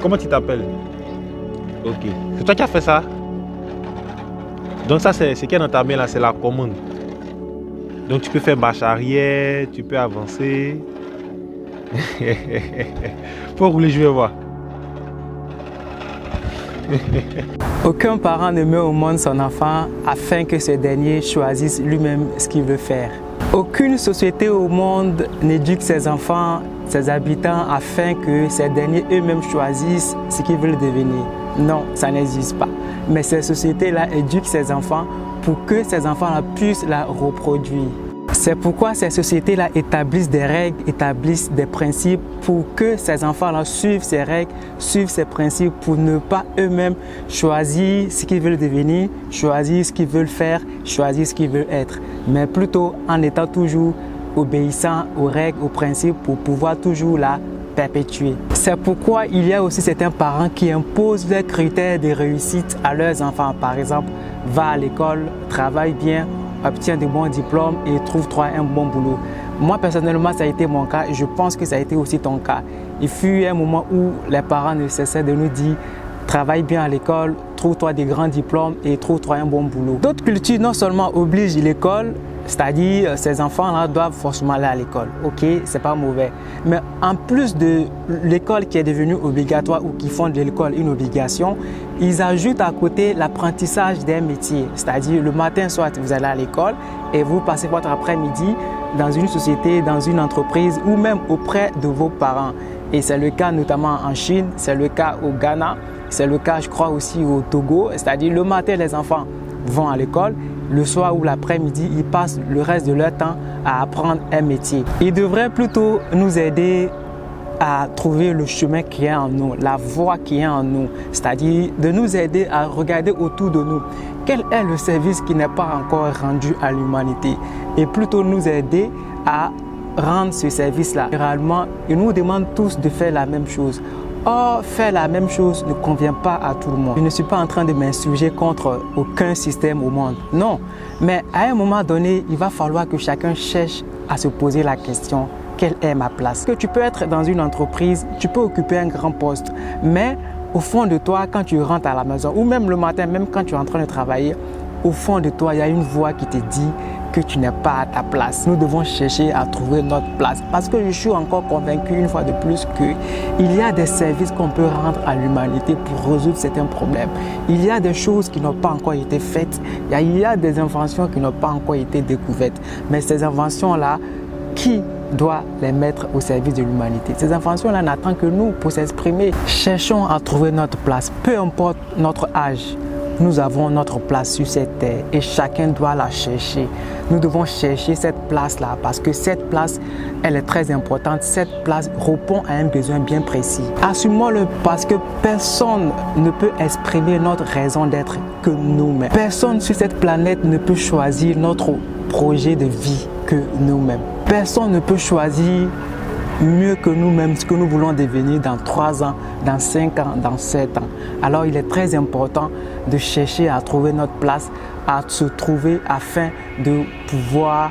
Comment tu t'appelles? Ok. C'est toi qui as fait ça? Donc ça, c'est ce qui est dans ta main là, c'est la commande. Donc tu peux faire marche arrière, tu peux avancer. Faut rouler, je vais voir. Aucun parent ne met au monde son enfant afin que ce dernier choisisse lui-même ce qu'il veut faire. Aucune société au monde n'éduque ses enfants, ses habitants afin que ces derniers eux-mêmes choisissent ce qu'ils veulent devenir. Non, ça n'existe pas. Mais ces sociétés-là éduquent ses enfants pour que ces enfants-là puissent la reproduire. C'est pourquoi ces sociétés-là établissent des règles, établissent des principes pour que ces enfants-là suivent ces règles, suivent ces principes pour ne pas eux-mêmes choisir ce qu'ils veulent devenir, choisir ce qu'ils veulent faire, choisir ce qu'ils veulent être, mais plutôt en étant toujours obéissant aux règles, aux principes pour pouvoir toujours la perpétuer. C'est pourquoi il y a aussi certains parents qui imposent leurs critères de réussite à leurs enfants. Par exemple, va à l'école, travaille bien, obtient de bons diplômes et trouve-toi un bon boulot. Moi, personnellement, ça a été mon cas et je pense que ça a été aussi ton cas. Il fut un moment où les parents ne cessaient de nous dire « Travaille bien à l'école, trouve-toi des grands diplômes et trouve-toi un bon boulot ». D'autres cultures non seulement obligent l'école, c'est-à-dire ces enfants-là doivent forcément aller à l'école. Ok, c'est pas mauvais. Mais en plus de l'école qui est devenue obligatoire ou qui font de l'école une obligation, ils ajoutent à côté l'apprentissage des métiers. C'est-à-dire le matin, soit vous allez à l'école et vous passez votre après-midi dans une société, dans une entreprise ou même auprès de vos parents. Et c'est le cas notamment en Chine, c'est le cas au Ghana, c'est le cas je crois aussi au Togo. C'est-à-dire le matin, les enfants vont à l'école. Le soir ou l'après-midi, ils passent le reste de leur temps à apprendre un métier. Ils devraient plutôt nous aider à trouver le chemin qui est en nous, la voie qui est en nous, c'est-à-dire de nous aider à regarder autour de nous. Quel est le service qui n'est pas encore rendu à l'humanité? Et plutôt nous aider à rendre ce service-là. Généralement, ils nous demandent tous de faire la même chose. Or, faire la même chose ne convient pas à tout le monde. Je ne suis pas en train de m'insurger contre aucun système au monde. Non, mais à un moment donné, il va falloir que chacun cherche à se poser la question « Quelle est ma place ?» Que tu peux être dans une entreprise, tu peux occuper un grand poste, mais au fond de toi, quand tu rentres à la maison, ou même le matin, même quand tu es en train de travailler, au fond de toi, il y a une voix qui te dit que tu n'es pas à ta place. Nous devons chercher à trouver notre place parce que je suis encore convaincu une fois de plus qu'il y a des services qu'on peut rendre à l'humanité pour résoudre certains problèmes. Il y a des choses qui n'ont pas encore été faites. Il y a des inventions qui n'ont pas encore été découvertes. Mais ces inventions-là, qui doit les mettre au service de l'humanité? Ces inventions-là n'attendent que nous pour s'exprimer. Cherchons à trouver notre place, peu importe notre âge. Nous avons notre place sur cette terre et chacun doit la chercher. Nous devons chercher cette place-là parce que cette place, elle est très importante. Cette place répond à un besoin bien précis. Assumons-le parce que personne ne peut exprimer notre raison d'être que nous-mêmes. Personne sur cette planète ne peut choisir notre projet de vie que nous-mêmes. Personne ne peut choisir mieux que nous-mêmes ce que nous voulons devenir dans 3 ans, dans 5 ans, dans 7 ans. Alors il est très important de chercher à trouver notre place, à se trouver afin de pouvoir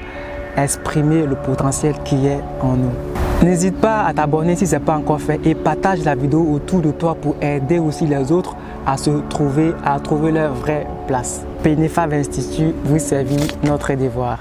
exprimer le potentiel qui est en nous. N'hésite pas à t'abonner si ce n'est pas encore fait et partage la vidéo autour de toi pour aider aussi les autres à se trouver, à trouver leur vraie place. PNFAV Institut vous servir notre devoir.